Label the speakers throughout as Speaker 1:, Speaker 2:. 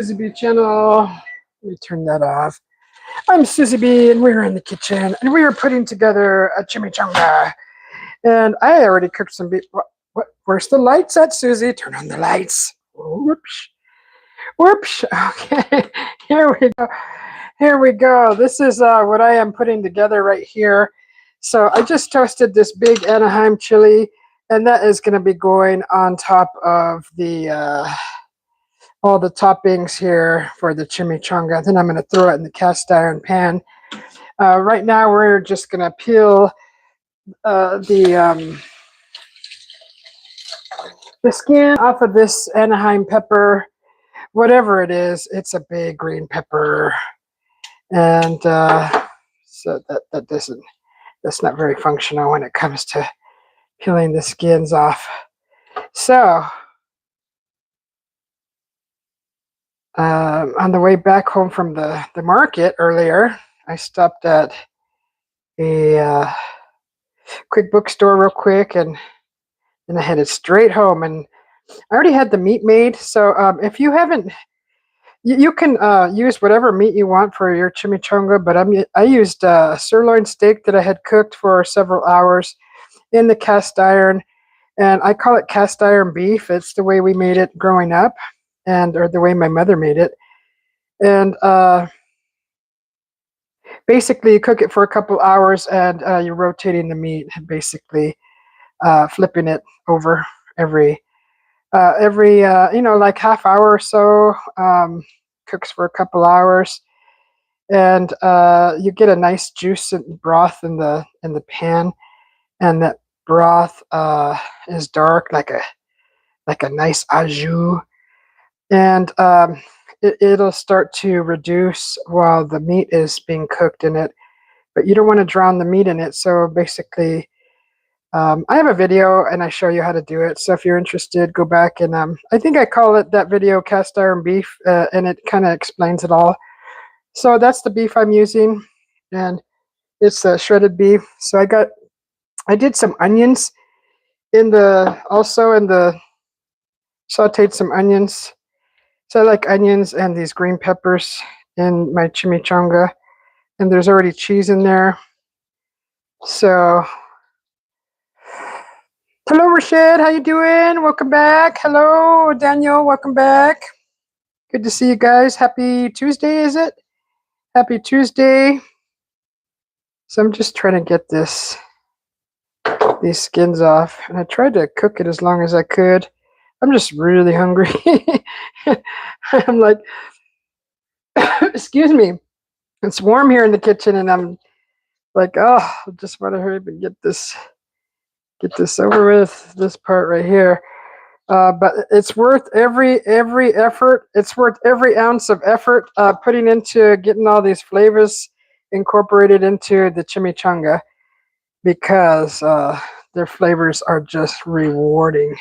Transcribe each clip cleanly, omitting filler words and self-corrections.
Speaker 1: Susie B channel. Let me turn that off. I'm Susie B, and we're in the kitchen, and we are putting together a chimichanga. And I already cooked some beef. Where's the lights at, Susie? Turn on the lights. Whoops. Whoops. Okay. Here we go. Here we go. This is what I am putting together right here. So I just toasted this big Anaheim chili, and that is going to be going on top of the all the toppings here for the chimichanga. Then I'm going to throw it in the cast iron pan. Right now, we're just going to peel the skin off of this Anaheim pepper, whatever it is. It's a big green pepper, and so that's not very functional when it comes to peeling the skins off. So on the way back home from the market earlier, I stopped at a quick bookstore real quick, and then I headed straight home. And I already had the meat made, so if you haven't, you can use whatever meat you want for your chimichanga, but I used sirloin steak that I had cooked for several hours in the cast iron, and I call it cast iron beef. It's the way we made it growing up, or the way my mother made it. And basically, you cook it for a couple hours, and you're rotating the meat, basically flipping it over every like half hour or so. Cooks for a couple hours, and you get a nice juice and broth in the pan, and that broth is dark, like a nice au jus, and it'll start to reduce while the meat is being cooked in it, but you don't want to drown the meat in it. So basically, I have a video and I show you how to do it. So if you're interested, go back, and I think I call it that video cast iron beef, and it kind of explains it all. So that's the beef I'm using, and it's shredded beef. So I did some onions also in the sauteed some onions. So I like onions and these green peppers in my chimichanga, and there's already cheese in there. So hello, Rashid. How you doing? Welcome back. Hello, Daniel. Welcome back. Good to see you guys. Happy Tuesday, is it? Happy Tuesday. So I'm just trying to get these skins off, and I tried to cook it as long as I could. I'm just really hungry. I'm like, excuse me. It's warm here in the kitchen, and I'm like, oh, I just want to hurry up and get this over with, this part right here. But it's worth every effort. It's worth every ounce of effort putting into getting all these flavors incorporated into the chimichanga, because their flavors are just rewarding.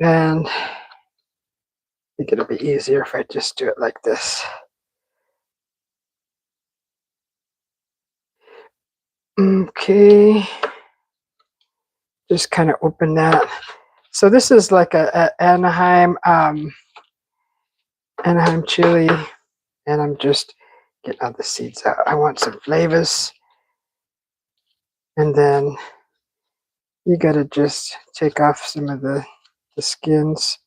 Speaker 1: And I think it'll be easier if I just do it like this. Okay. Just kind of open that. So this is like a Anaheim chili, and I'm just getting all the seeds out. I want some flavors, and then you gotta just take off some of the skins.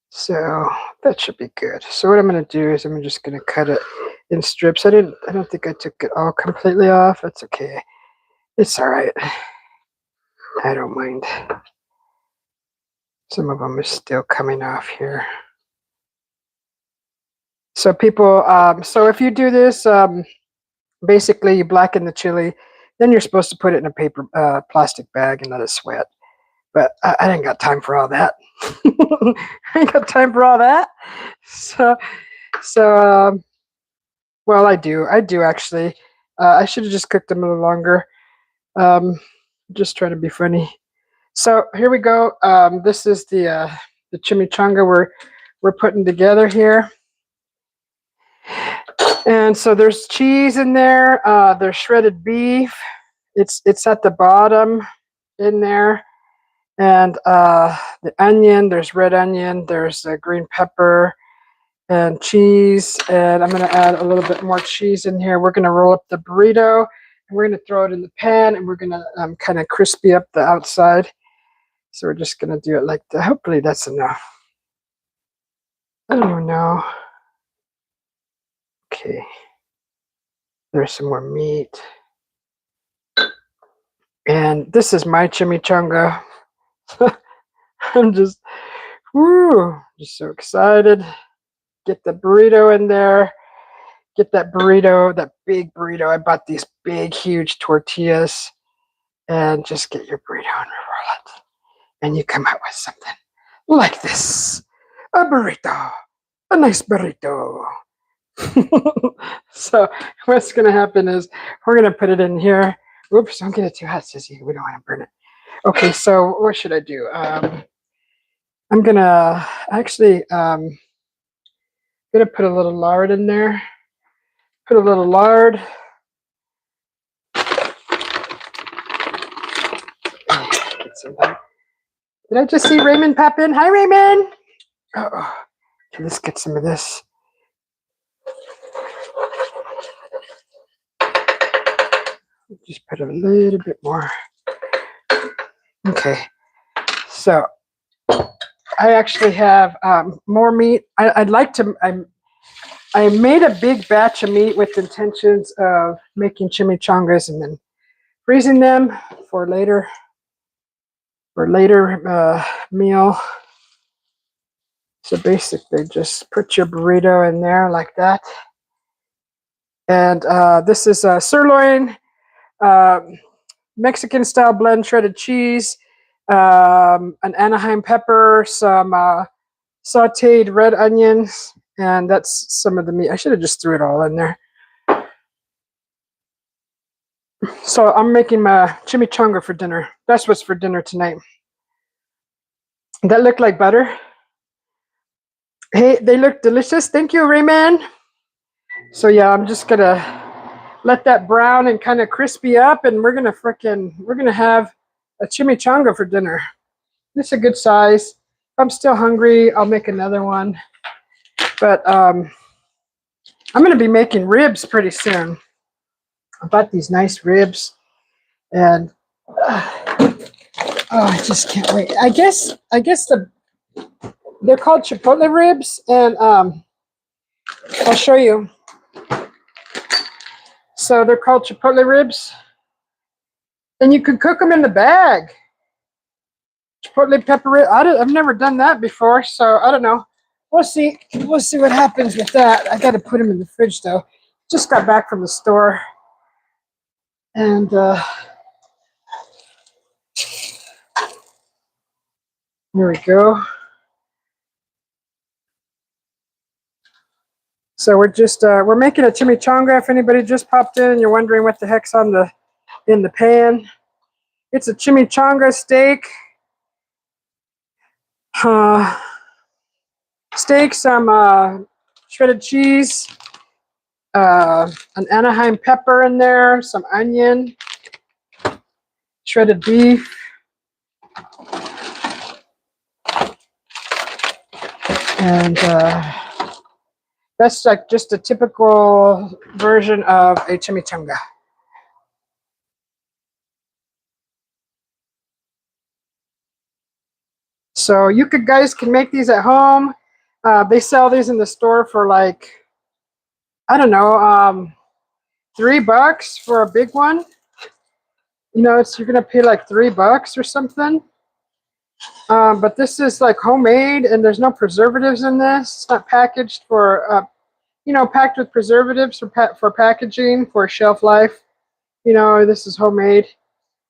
Speaker 1: So that should be good. So what I'm gonna do is I'm just gonna cut it in strips. I don't think I took it all completely off. That's okay. It's all right. I don't mind. Some of them are still coming off here. So people, so if you do this, basically you blacken the chili, then you're supposed to put it in a paper plastic bag and let it sweat. But I didn't got time for all that. I ain't got time for all that. So well, I do actually. I should have just cooked them a little longer. Just trying to be funny. So here we go. This is the chimichanga we're putting together here. And so there's cheese in there. There's shredded beef. It's at the bottom in there. And the onion, there's red onion, there's green pepper, and cheese. And I'm going to add a little bit more cheese in here. We're going to roll up the burrito, and we're going to throw it in the pan, and we're going to kind of crispy up the outside. So we're just going to do it like that. Hopefully that's enough. I don't even know. Okay. There's some more meat. And this is my chimichanga. I'm just so excited. Get the burrito in there. Get that burrito, that big burrito. I bought these big, huge tortillas. And just get your burrito and roll it. And you come out with something like this. A burrito. A nice burrito. So what's going to happen is we're going to put it in here. Oops, don't get it too hot, Sissy. We don't want to burn it. Okay, so what should I do? I'm going to actually put a little lard in there. Put a little lard. Did I just see Raymond pop in? Hi, Raymond. Oh, okay, let's get some of this. Just put a little bit more. Okay, so I actually have more meat. I'd like to. I made a big batch of meat with intentions of making chimichangas and then freezing them for later meal. So basically, just put your burrito in there like that. And this is a sirloin, Mexican style blend shredded cheese, an Anaheim pepper, some sauteed red onions, and that's some of the meat. I should have just threw it all in there. So I'm making my chimichanga for dinner. That's what's for dinner tonight. That looked like butter. Hey, they look delicious. Thank you, Raymond. So yeah, I'm just gonna let that brown and kind of crispy up, and we're gonna have a chimichanga for dinner. It's a good size. If I'm still hungry, I'll make another one. But I'm gonna be making ribs pretty soon. I bought these nice ribs, and I just can't wait. I guess they're called chipotle ribs, and I'll show you. So they're called chipotle ribs, and you can cook them in the bag. Chipotle pepper rib. I've never done that before, so I don't know. We'll see. We'll see what happens with that. I got to put them in the fridge though. Just got back from the store, and here we go. So we're making a chimichanga. If anybody just popped in and you're wondering what the heck's in the pan, it's a chimichanga steak. Some shredded cheese, an Anaheim pepper in there, some onion, shredded beef, and that's like just a typical version of a chimichanga. So you guys can make these at home. They sell these in the store for like, I don't know, $3 for a big one. You know, you're gonna pay like $3 or something. But this is like homemade, and there's no preservatives in this. It's not packaged for, packed with preservatives for packaging for shelf life. You know, this is homemade,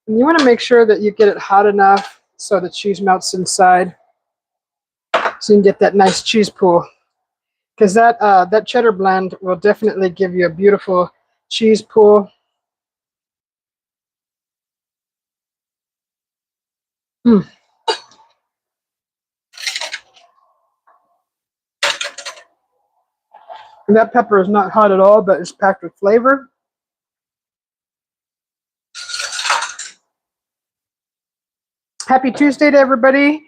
Speaker 1: and you want to make sure that you get it hot enough so the cheese melts inside, so you can get that nice cheese pool. Because that cheddar blend will definitely give you a beautiful cheese pool. Mm. And that pepper is not hot at all, but it's packed with flavor. Happy Tuesday to everybody.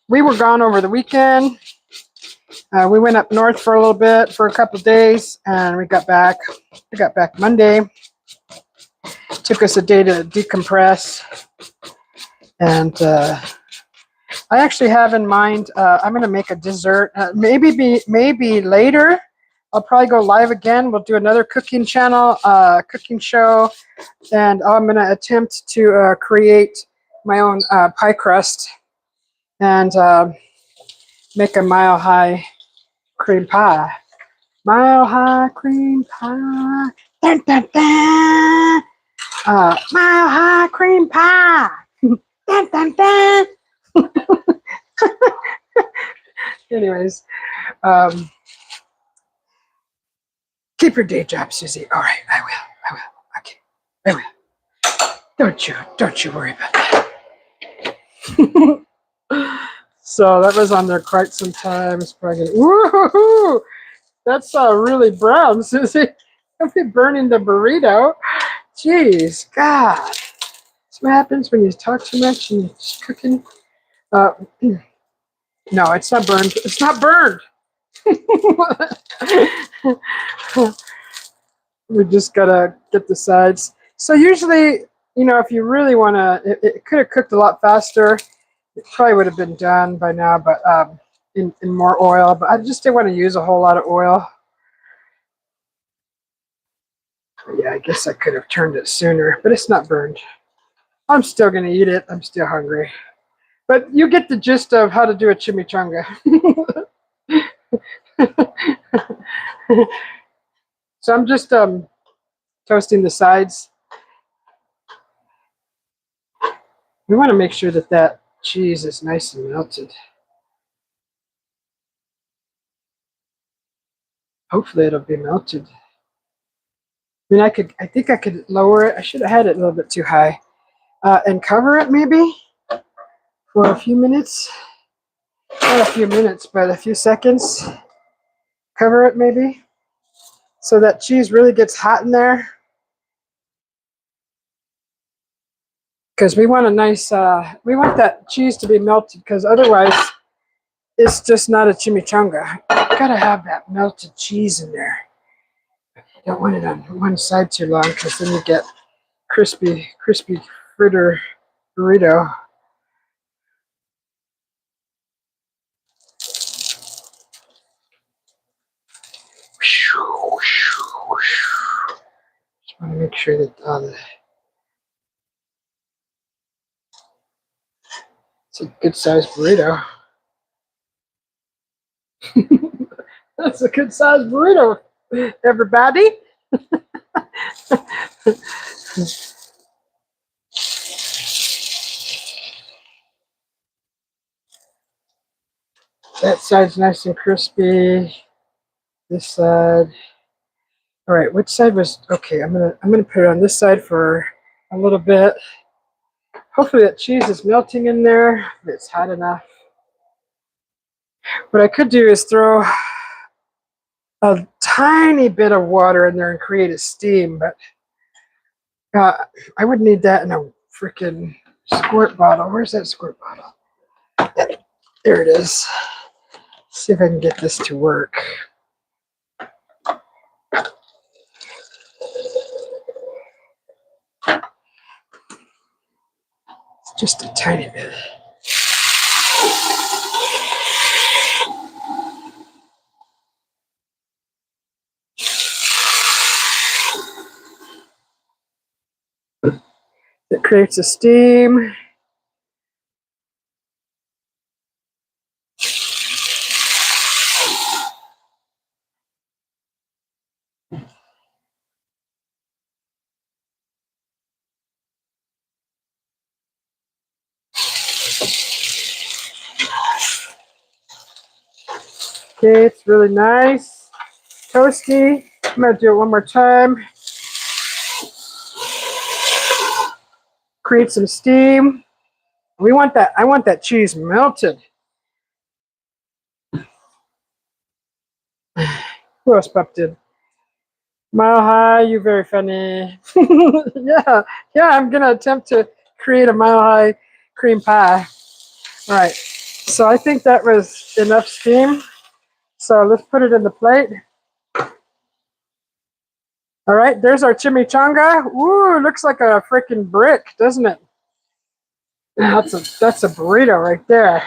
Speaker 1: We were gone over the weekend. We went up north for a little bit for a couple of days, and we got back. We got back Monday. Took us a day to decompress, and I actually have in mind. I'm going to make a dessert. Maybe later. I'll probably go live again. We'll do another cooking channel, cooking show, and I'm going to attempt to create my own pie crust and make a mile-high cream pie. Mile-high cream pie. Dun, dun, dun. Mile-high cream pie. Dun, dun, dun. Anyways, keep your day job, Susie. All right, I will. Okay, I will. Don't you worry about that. So that was on there quite some time. It's probably gonna, woohoo! That's really brown, Susie. Don't be burning the burrito. Jeez, God. That's what happens when you talk too much and you're just cooking. No, it's not burned. It's not burned. We just gotta get the sides. So usually, if you really want to, it could have cooked a lot faster. It probably would have been done by now, but in more oil. But I just didn't want to use a whole lot of oil. Yeah, I guess I could have turned it sooner, but it's not burned. I'm still going to eat it. I'm still hungry. But you get the gist of how to do a chimichanga. So I'm just toasting the sides. We want to make sure that cheese is nice and melted. Hopefully it'll be melted. I mean, I think I could lower it. I should have had it a little bit too high. And cover it maybe for a few minutes. Not a few minutes, but a few seconds. Cover it maybe so that cheese really gets hot in there. Because we want a nice, we want that cheese to be melted, because otherwise it's just not a chimichanga. You gotta have that melted cheese in there. You don't want it on one side too long, because then you get crispy fritter burrito. Just want to make sure that it's a good sized burrito. That's a good sized burrito, everybody. That side's nice and crispy. This side. All right, which side was okay? I'm gonna put it on this side for a little bit. Hopefully that cheese is melting in there. If it's hot enough. What I could do is throw a tiny bit of water in there and create a steam, but I would need that in a freaking squirt bottle. Where's that squirt bottle? There it is. Let's see if I can get this to work. Just a tiny bit. It creates a steam. Okay, it's really nice. Toasty. I'm going to do it one more time. Create some steam. We want that. I want that cheese melted. Who else bumped in? Mile High, you very funny. Yeah, I'm going to attempt to create a Mile High cream pie. All right, so I think that was enough steam. So let's put it in the plate. All right, there's our chimichanga. Ooh, looks like a freaking brick, doesn't it? That's a burrito right there.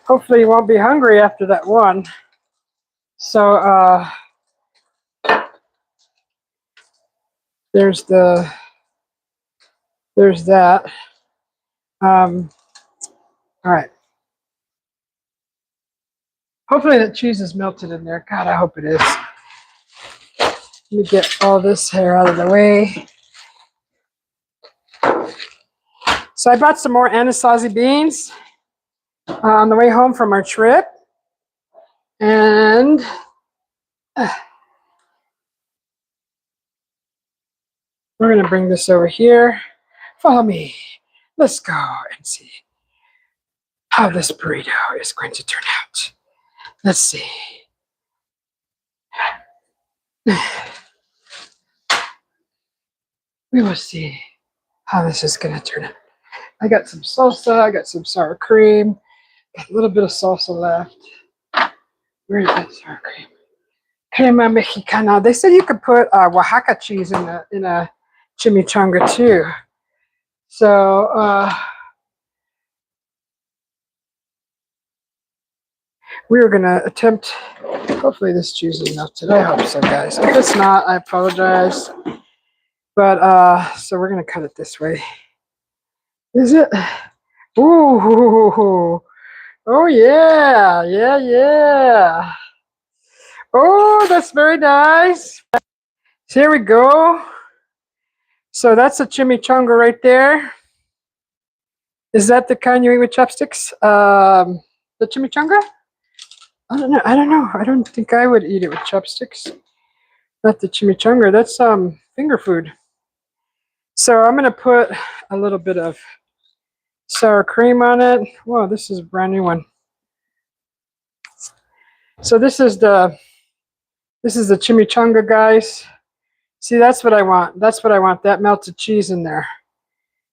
Speaker 1: Hopefully you won't be hungry after that one. So there's that. All right. Hopefully that cheese is melted in there. God, I hope it is. Let me get all this hair out of the way. So I bought some more Anasazi beans on the way home from our trip. And we're going to bring this over here. Follow me. Let's go and see how this burrito is going to turn out. Let's see. We will see how this is going to turn out. I got some salsa. I got some sour cream. Got a little bit of salsa left. Where is that sour cream? Crema mexicana. They said you could put Oaxaca cheese in a chimichanga too. So we are gonna attempt. Hopefully this cheese is melted. I hope so, guys. If it's not, I apologize. But so we're gonna cut it this way. Is it? Ooh. Oh yeah, yeah, yeah. Oh, that's very nice. So here we go. So that's a chimichanga right there. Is that the kind you eat with chopsticks? The chimichanga? I don't know. I don't know. I don't think I would eat it with chopsticks. Not the chimichanga. That's finger food. So I'm gonna put a little bit of sour cream on it. Whoa, this is a brand new one. So this is the chimichanga, guys. See, that's what I want. That's what I want. That melted cheese in there.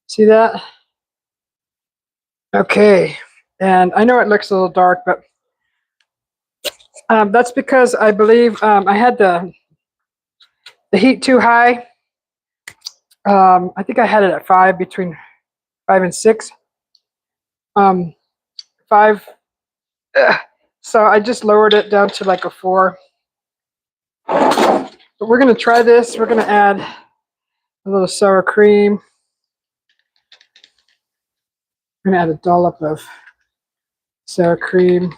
Speaker 1: See that? Okay. And I know it looks a little dark, but that's because I believe I had the heat too high. I think I had it at 5, between 5 and 6. 5. So I just lowered it down to like a 4. But we're going to try this. We're going to add a little sour cream. We're going to add a dollop of sour cream.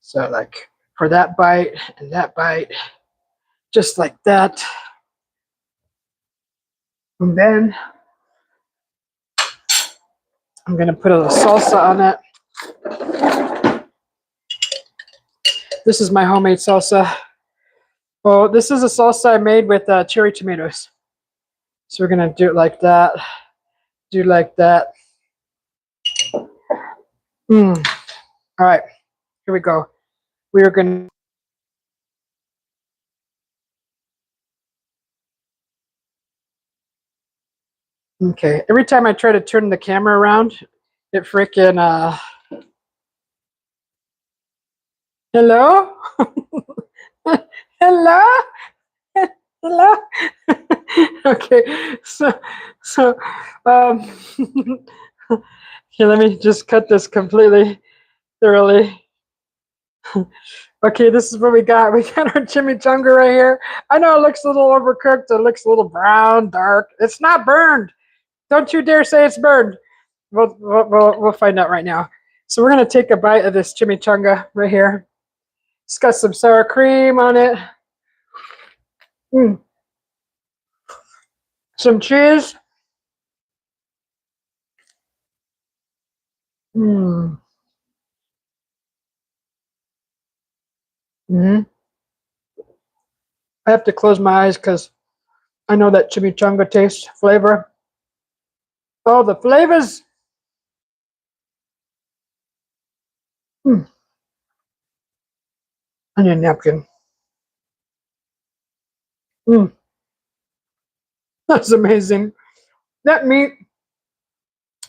Speaker 1: So like for that bite and that bite, just like that. And then I'm going to put a little salsa on it. This is my homemade salsa. Well, this is a salsa I made with cherry tomatoes. So we're going to do it like that. Do like that. All right, here we go. We are going to... Okay, every time I try to turn the camera around, it freaking... Hello? Hello? Hello? Okay, so here, let me just cut this completely thoroughly. Okay, this is what we got. We got our chimichanga right here. I know it looks a little overcooked. It looks a little brown, dark. It's not burned. Don't you dare say it's burned. We'll find out right now. So we're gonna take a bite of this chimichanga right here. It's got some sour cream on it. Some cheese. Mm. Mm-hmm. I have to close my eyes because I know that chimichanga taste flavor. Oh, the flavors. I need a napkin. That's amazing. that meat,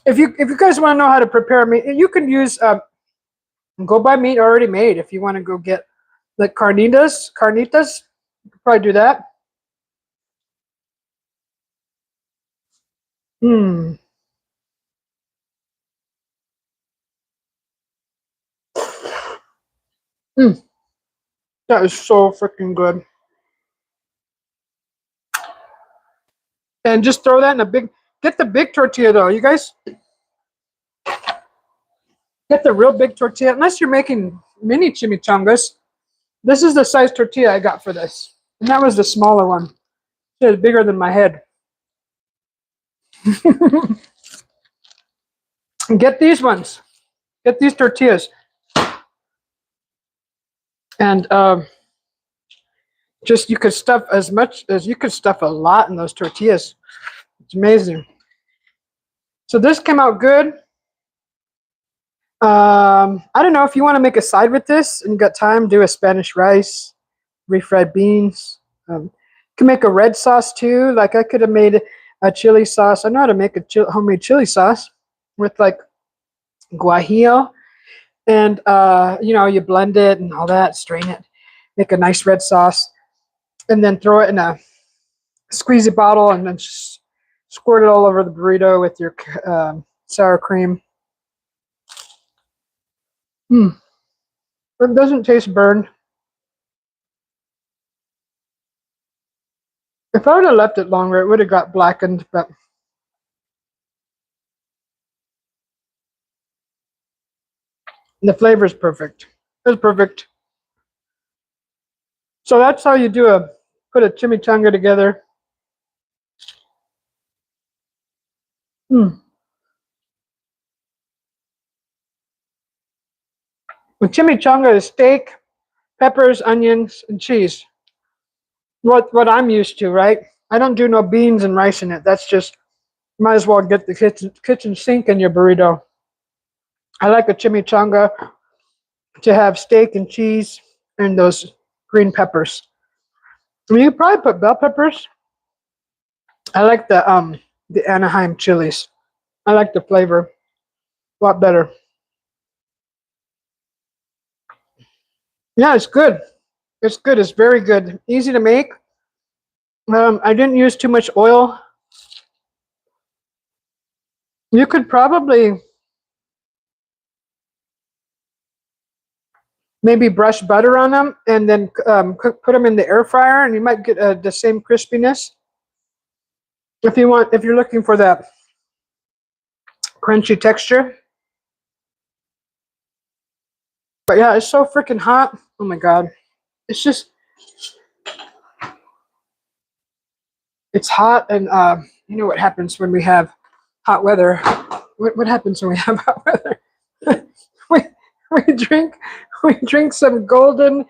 Speaker 1: if you guys want to know how to prepare meat, you can use go buy meat already made. If you want to go get like carnitas, you can probably do that. Mm. Mm. That is so freaking good. And just throw that in a big. Get the big tortilla though, you guys. Get the real big tortilla. Unless you're making mini chimichangas. This is the size tortilla I got for this, and that was the smaller one. It was bigger than my head. Get these ones. Get these tortillas, and just you could stuff as much as you could stuff a lot in those tortillas. It's amazing. So this came out good. I don't know if you want to make a side with this and you got time. Do a Spanish rice, refried beans. You can make a red sauce too. Like I could have made a chili sauce. I know how to make a homemade chili sauce with like guajillo, and you know, you blend it and all that, strain it, make a nice red sauce, and then throw it in a squeezy bottle, and then just squirt it all over the burrito with your sour cream. It doesn't taste burned. If I would have left it longer, it would have got blackened, but the flavor is perfect. It's perfect. So that's how you put a chimichanga together. The chimichanga is steak, peppers, onions, and cheese. What I'm used to, right? I don't do no beans and rice in it. That's just, might as well get the kitchen sink in your burrito. I like a chimichanga to have steak and cheese and those green peppers. I mean, you probably put bell peppers. I like the Anaheim chilies. I like the flavor a lot better. Yeah, it's good. It's good. It's very good. Easy to make. I didn't use too much oil. You could probably maybe brush butter on them and then put them in the air fryer, and you might get the same crispiness. If you're looking for that crunchy texture. But yeah, it's so freaking hot. Oh my god. It's just, it's hot, and you know what happens when we have hot weather. What happens when we have hot weather? we we drink some golden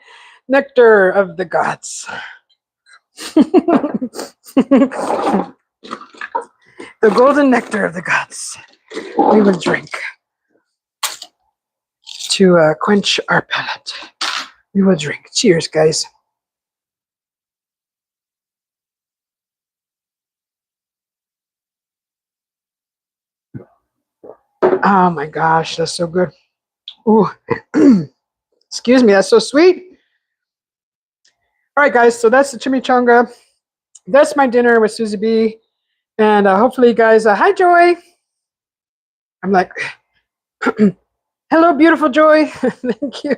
Speaker 1: nectar of the gods. The golden nectar of the gods we will drink to quench our palate. We will drink. Cheers, guys. Oh my gosh, that's so good. Ooh. Excuse me, that's so sweet. All right, guys, so that's the chimichanga. That's my dinner with Susie B. And hopefully you guys, hi, Joy. I'm like, hello, beautiful Joy. Thank you.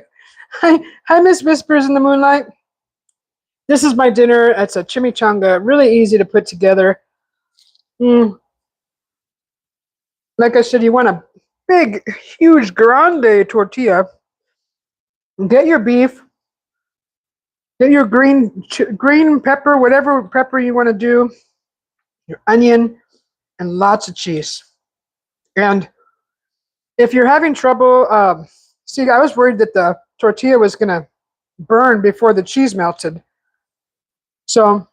Speaker 1: Hi, Miss Whispers in the Moonlight. This is my dinner. It's a chimichanga, really easy to put together. Like I said, you want a big, huge grande tortilla. Get your beef. Get your green pepper, whatever pepper you want to do. Your onion, and lots of cheese. And if you're having trouble, see, I was worried that the tortilla was going to burn before the cheese melted. So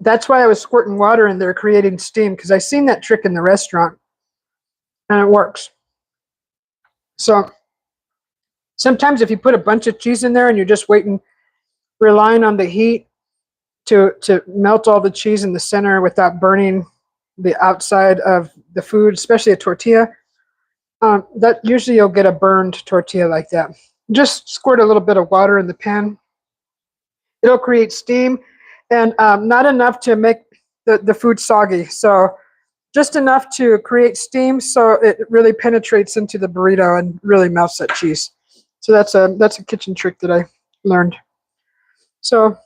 Speaker 1: that's why I was squirting water in there, creating steam, because I seen that trick in the restaurant, and it works. So sometimes if you put a bunch of cheese in there and you're just relying on the heat to melt all the cheese in the center without burning the outside of the food, especially a tortilla. That usually you'll get a burned tortilla like that. Just squirt a little bit of water in the pan. It'll create steam, and not enough to make the food soggy. So just enough to create steam so it really penetrates into the burrito and really melts that cheese. So that's a kitchen trick that I learned. So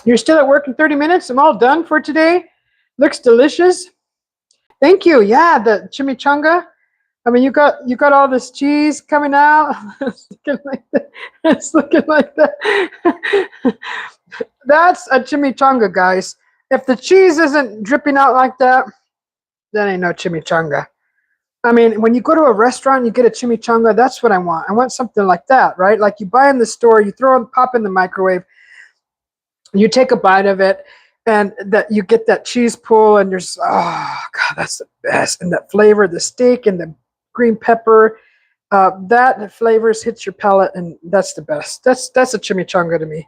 Speaker 1: you're still at work in 30 minutes. I'm all done for today. Looks delicious. Thank you. Yeah, the chimichanga. I mean, you got all this cheese coming out. It's looking like that. It's looking like that. That's a chimichanga, guys. If the cheese isn't dripping out like that, that ain't no chimichanga. I mean, when you go to a restaurant, you get a chimichanga. That's what I want. I want something like that, right? Like you buy in the store, you pop in the microwave, you take a bite of it, and that you get that cheese pull, and you're just, oh God, that's the best. And that flavor, the steak and the green pepper, that flavors hits your palate, and that's the best. That's a chimichanga to me.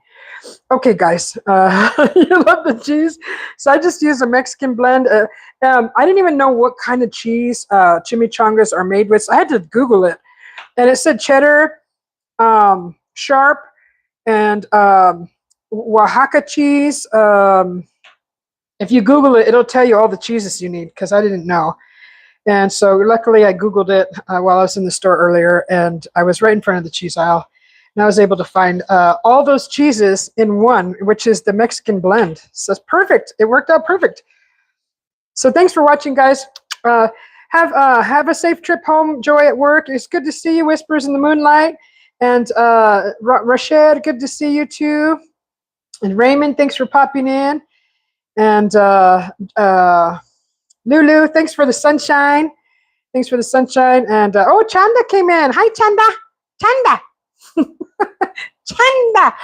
Speaker 1: Okay, guys, you love the cheese, so I just use a Mexican blend. I didn't even know what kind of cheese chimichangas are made with, so I had to Google it, and it said cheddar, sharp, and Oaxaca cheese. If you Google it, it'll tell you all the cheeses you need, because I didn't know. And so luckily I Googled it while I was in the store earlier, and I was right in front of the cheese aisle. And I was able to find all those cheeses in one, which is the Mexican blend. So it's perfect. It worked out perfect. So thanks for watching, guys. Have a safe trip home, Joy at work. It's good to see you, Whispers in the Moonlight. And Rashid, good to see you too. And Raymond, thanks for popping in. And Lulu, thanks for the sunshine. Thanks for the sunshine. And oh, Chanda came in. Hi, Chanda. Chanda. Chanda.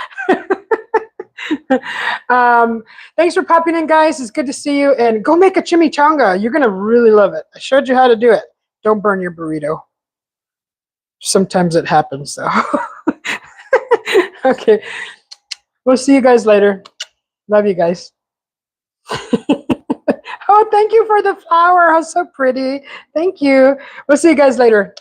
Speaker 1: Thanks for popping in, guys. It's good to see you. And go make a chimichanga. You're going to really love it. I showed you how to do it. Don't burn your burrito. Sometimes it happens, though. Okay. We'll see you guys later. Love you guys. Oh, thank you for the flower. How so pretty. Thank you. We'll see you guys later.